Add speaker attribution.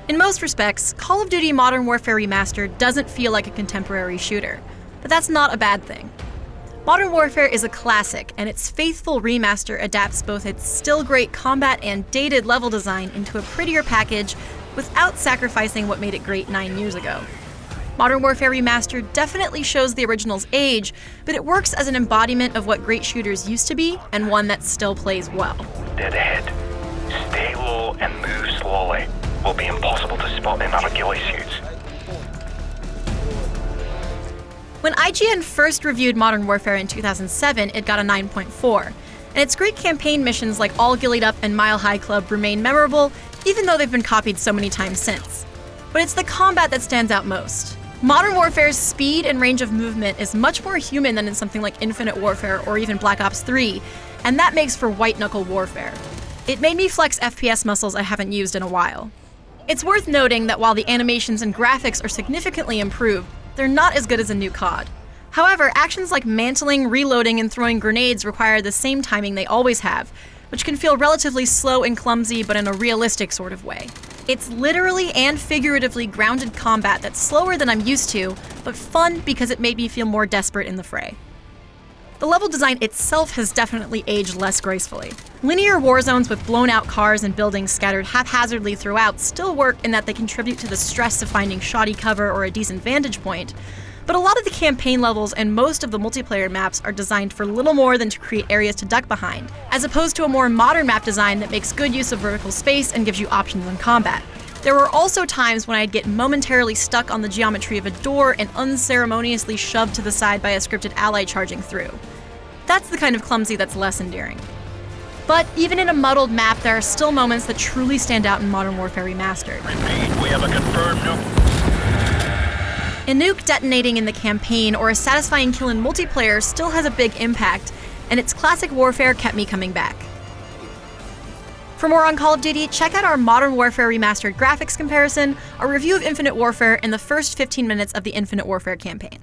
Speaker 1: In most respects, Call of Duty Modern Warfare Remastered doesn't feel like a contemporary shooter, but that's not a bad thing. Modern Warfare is a classic, and its faithful remaster adapts both its still great combat and dated level design into a prettier package without sacrificing what made it great 9 years ago. Modern Warfare Remastered definitely shows the original's age, but it works as an embodiment of what great shooters used to be, and one that still plays well.
Speaker 2: Dead ahead. Stay low and move slowly. Will be impossible to spot in our ghillie suits.
Speaker 1: When IGN first reviewed Modern Warfare in 2007, it got a 9.4, and its great campaign missions like All Gillied Up and Mile High Club remain memorable, even though they've been copied so many times since. But it's the combat that stands out most. Modern Warfare's speed and range of movement is much more human than in something like Infinite Warfare or even Black Ops 3, and that makes for white-knuckle warfare. It made me flex FPS muscles I haven't used in a while. It's worth noting that while the animations and graphics are significantly improved, they're not as good as a new COD. However, actions like mantling, reloading, and throwing grenades require the same timing they always have, which can feel relatively slow and clumsy, but in a realistic sort of way. It's literally and figuratively grounded combat that's slower than I'm used to, but fun because it made me feel more desperate in the fray. The level design itself has definitely aged less gracefully. Linear war zones with blown-out cars and buildings scattered haphazardly throughout still work in that they contribute to the stress of finding shoddy cover or a decent vantage point, but a lot of the campaign levels and most of the multiplayer maps are designed for little more than to create areas to duck behind, as opposed to a more modern map design that makes good use of vertical space and gives you options in combat. There were also times when I'd get momentarily stuck on the geometry of a door and unceremoniously shoved to the side by a scripted ally charging through. That's the kind of clumsy that's less endearing. But even in a muddled map, there are still moments that truly stand out in Modern Warfare Remastered.
Speaker 2: Repeat, we have a confirmed nuke.
Speaker 1: A nuke detonating in the campaign or a satisfying kill in multiplayer still has a big impact, and its classic warfare kept me coming back. For more on Call of Duty, check out our Modern Warfare Remastered graphics comparison, our review of Infinite Warfare, and the first 15 minutes of the Infinite Warfare campaign.